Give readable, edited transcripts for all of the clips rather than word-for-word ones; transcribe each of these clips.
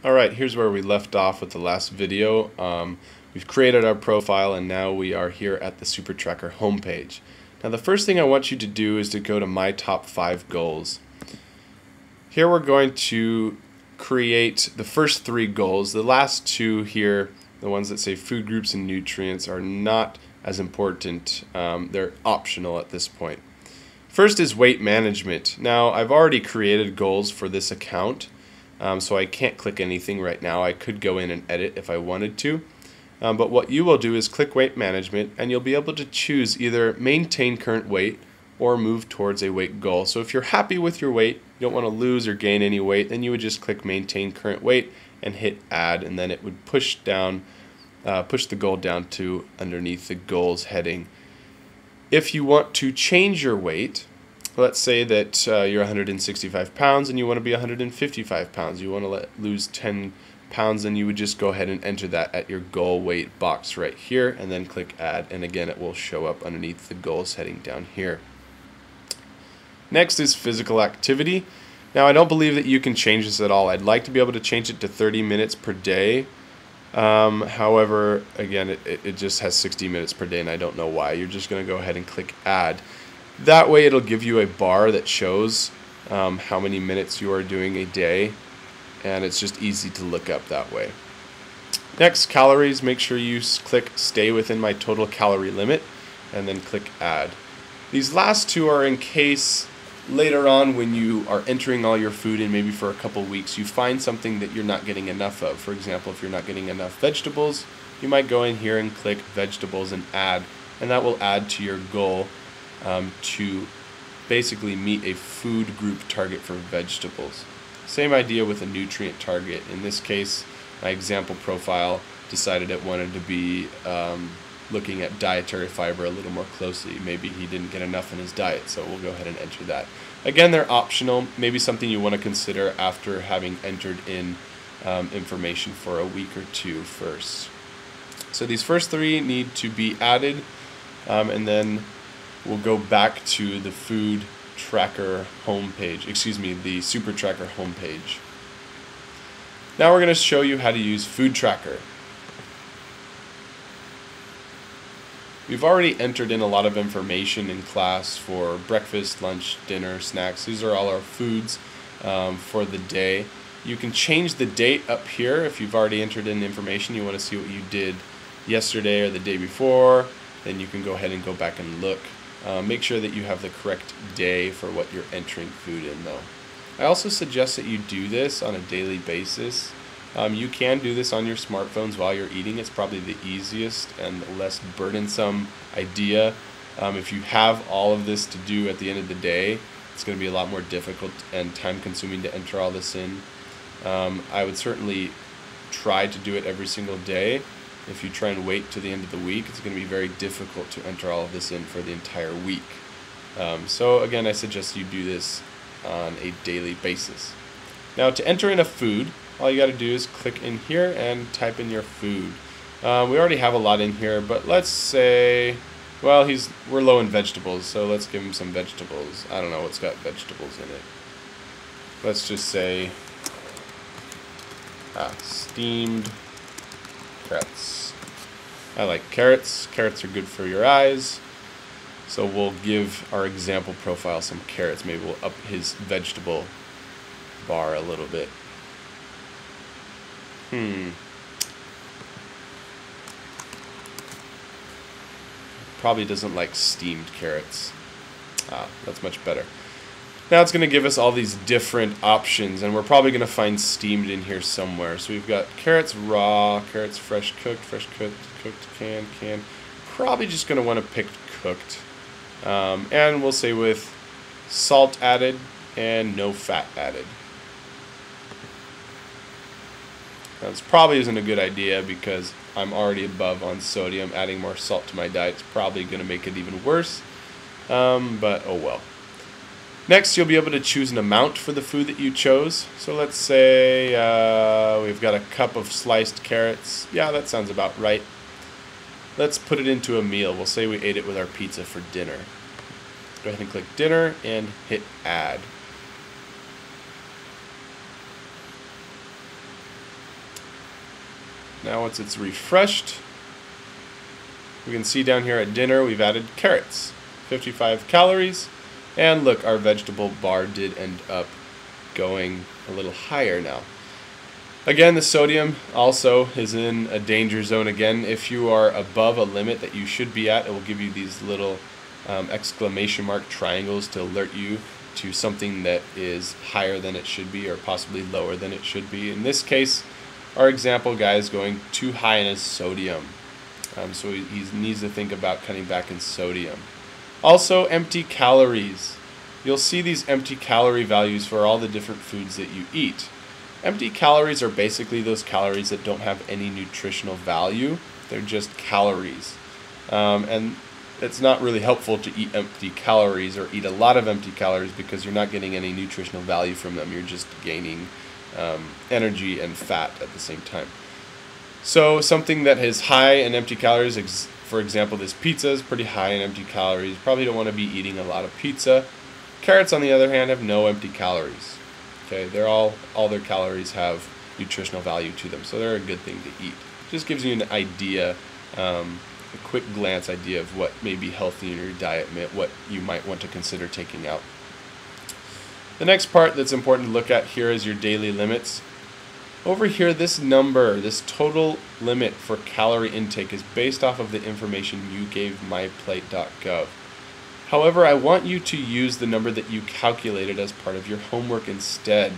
Alright, here's where we left off with the last video. We've created our profile and now we are here at the SuperTracker homepage. Now the first thing I want you to do is to go to My Top 5 Goals. Here we're going to create the first 3 goals. The last 2 here, the ones that say food groups and nutrients, are not as important. They're optional at this point. First is weight management. Now I've already created goals for this account. So I can't click anything right now. I could go in and edit if I wanted to. But what you will do is click weight management and you'll be able to choose either maintain current weight or move towards a weight goal. So if you're happy with your weight, you don't want to lose or gain any weight, then you would just click maintain current weight and hit add, and then it would push the goal down to underneath the goals heading. If you want to change your weight, let's say that you're 165 pounds and you want to be 155 pounds. You want to lose 10 pounds, then you would just go ahead and enter that at your goal weight box right here and then click add, and again it will show up underneath the goals heading down here. Next is physical activity. Now I don't believe that you can change this at all. I'd like to be able to change it to 30 minutes per day. However, again, it just has 60 minutes per day and I don't know why. You're just going to go ahead and click add. That way it'll give you a bar that shows how many minutes you are doing a day, and it's just easy to look up that way. Next, calories. Make sure you click stay within my total calorie limit and then click add. These last 2 are in case later on when you are entering all your food and maybe for a couple weeks you find something that you're not getting enough of. For example, if you're not getting enough vegetables, you might go in here and click vegetables and add, and that will add to your goal to basically meet a food group target for vegetables. Same idea with a nutrient target. In this case, my example profile decided it wanted to be looking at dietary fiber a little more closely. Maybe he didn't get enough in his diet, so we'll go ahead and enter that. Again, they're optional, maybe something you want to consider after having entered in information for a week or 2 first. So these first 3 need to be added, and then we'll go back to the food tracker homepage, the SuperTracker homepage. Now we're going to show you how to use Food Tracker. We've already entered in a lot of information in class for breakfast, lunch, dinner, snacks. These are all our foods for the day. You can change the date up here if you've already entered in information. You want to see what you did yesterday or the day before, then you can go ahead and go back and look. Make sure that you have the correct day for what you're entering food in though. I also suggest that you do this on a daily basis. You can do this on your smartphones while you're eating. It's probably the easiest and less burdensome idea. If you have all of this to do at the end of the day, it's going to be a lot more difficult and time consuming to enter all this in. I would certainly try to do it every single day. If you try and wait to the end of the week, it's going to be very difficult to enter all of this in for the entire week. So again, I suggest you do this on a daily basis. Now to enter in a food, all you got to do is click in here and type in your food. We already have a lot in here, but let's say, well, we're low in vegetables, so let's give him some vegetables. I don't know what's got vegetables in it. Let's just say steamed carrots. I like carrots. Carrots are good for your eyes. So we'll give our example profile some carrots. Maybe we'll up his vegetable bar a little bit. Probably doesn't like steamed carrots. That's much better. Now it's going to give us all these different options, and we're probably going to find steamed in here somewhere. So we've got carrots raw, carrots fresh cooked, canned. Probably just going to want to pick cooked. And we'll say with salt added and no fat added. Now this probably isn't a good idea because I'm already above on sodium. Adding more salt to my diet is probably going to make it even worse. But oh well. Next, you'll be able to choose an amount for the food that you chose. So let's say we've got a cup of sliced carrots. Yeah, that sounds about right. Let's put it into a meal. We'll say we ate it with our pizza for dinner. Go ahead and click dinner and hit add. Now once it's refreshed, we can see down here at dinner we've added carrots, 55 calories, and look, our vegetable bar did end up going a little higher now. Again, the sodium also is in a danger zone again. If you are above a limit that you should be at, it will give you these little exclamation mark triangles to alert you to something that is higher than it should be or possibly lower than it should be. In this case, our example guy is going too high in his sodium. So he needs to think about cutting back in sodium. Also, empty calories. You'll see these empty calorie values for all the different foods that you eat. Empty calories are basically those calories that don't have any nutritional value. They're just calories. And it's not really helpful to eat empty calories or eat a lot of empty calories because you're not getting any nutritional value from them. You're just gaining energy and fat at the same time. So something that is high in empty calories, for example, this pizza is pretty high in empty calories. You probably don't want to be eating a lot of pizza. Carrots, on the other hand, have no empty calories. Okay, they're all their calories have nutritional value to them, so they're a good thing to eat. Just gives you an idea, a quick glance idea of what may be healthy in your diet, what you might want to consider taking out. The next part that's important to look at here is your daily limits. Over here, this number, this total limit for calorie intake is based off of the information you gave myplate.gov. However, I want you to use the number that you calculated as part of your homework instead.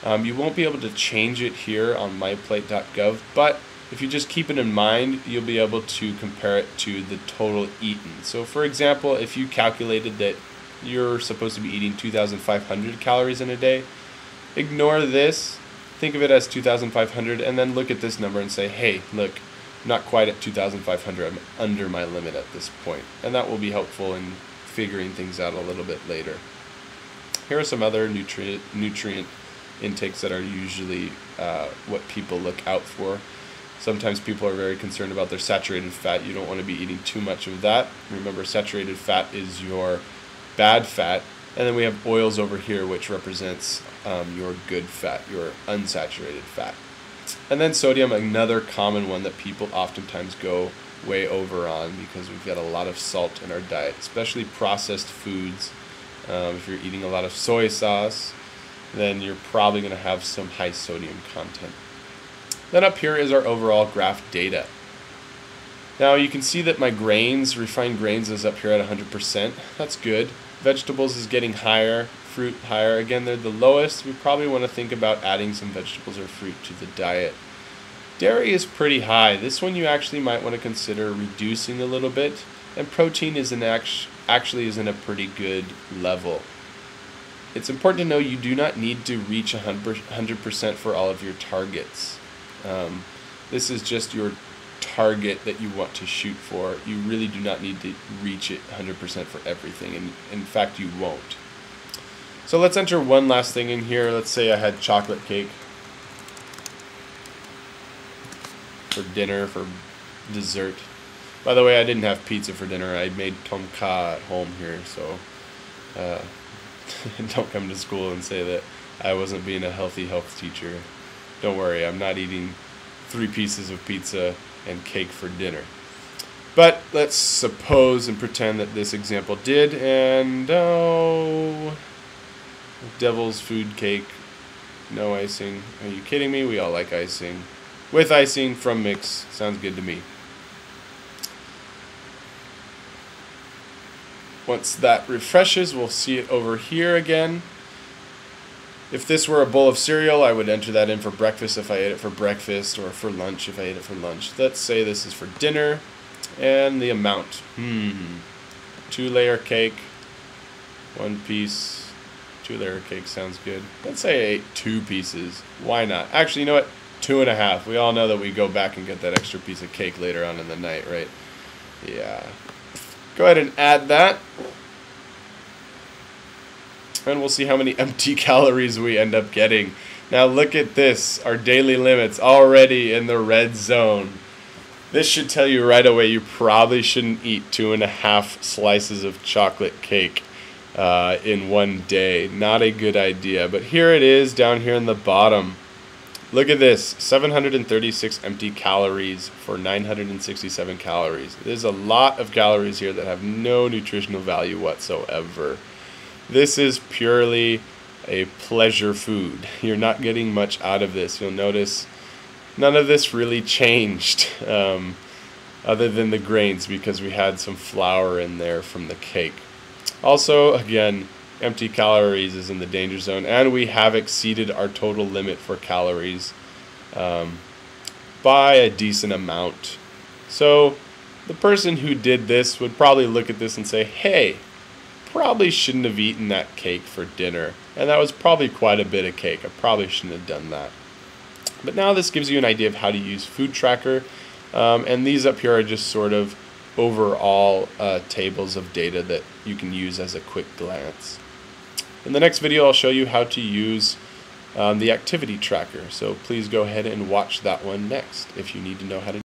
You won't be able to change it here on myplate.gov, but if you just keep it in mind, you'll be able to compare it to the total eaten. So for example, if you calculated that you're supposed to be eating 2,500 calories in a day, ignore this, think of it as 2,500, and then look at this number and say, hey, look, I'm not quite at 2,500, I'm under my limit at this point. And that will be helpful in figuring things out a little bit later. Here are some other nutrient intakes that are usually what people look out for. Sometimes people are very concerned about their saturated fat. You don't want to be eating too much of that. Remember, saturated fat is your bad fat. And then we have oils over here, which represents your good fat, your unsaturated fat. And then sodium, another common one that people oftentimes go way over on because we've got a lot of salt in our diet, especially processed foods. If you're eating a lot of soy sauce, then you're probably going to have some high sodium content. Then up here is our overall graph data. Now you can see that my grains, refined grains, is up here at 100%. That's good. Vegetables is getting higher, fruit higher. Again, they're the lowest. We probably want to think about adding some vegetables or fruit to the diet. Dairy is pretty high. This one you actually might want to consider reducing a little bit. And protein is actually is in a pretty good level. It's important to know you do not need to reach 100% for all of your targets. This is just your target that you want to shoot for. You really do not need to reach it 100% for everything, and in fact you won't. So let's enter one last thing in here. Let's say I had chocolate cake for dinner, for dessert. By the way, I didn't have pizza for dinner. I made tom kha at home here, so don't come to school and say that I wasn't being a health teacher. Don't worry, I'm not eating 3 pieces of pizza and cake for dinner. But let's suppose and pretend that this example did, and devil's food cake, no icing. Are you kidding me? We all like icing. With icing from Mix, sounds good to me. Once that refreshes, we'll see it over here again. If this were a bowl of cereal, I would enter that in for breakfast if I ate it for breakfast, or for lunch if I ate it for lunch. Let's say this is for dinner, and the amount. 2-layer cake, 1 piece. 2-layer cake sounds good. Let's say I ate 2 pieces. Why not? Actually, you know what? 2.5. We all know that we go back and get that extra piece of cake later on in the night, right? Yeah. Go ahead and add that. And we'll see how many empty calories we end up getting. Now look at this. Our daily limits already in the red zone. This should tell you right away you probably shouldn't eat 2.5 slices of chocolate cake in one day. Not a good idea. But here it is down here in the bottom. Look at this, 736 empty calories for 967 calories. There's a lot of calories here that have no nutritional value whatsoever. This is purely a pleasure food. You're not getting much out of this. You'll notice none of this really changed other than the grains, because we had some flour in there from the cake. Also, again, empty calories is in the danger zone, and we have exceeded our total limit for calories by a decent amount. So the person who did this would probably look at this and say, hey, probably shouldn't have eaten that cake for dinner, and that was probably quite a bit of cake. I probably shouldn't have done that. But now this gives you an idea of how to use Food Tracker, and these up here are just sort of overall tables of data that you can use as a quick glance. In the next video, I'll show you how to use the activity tracker, so please go ahead and watch that one next if you need to know how to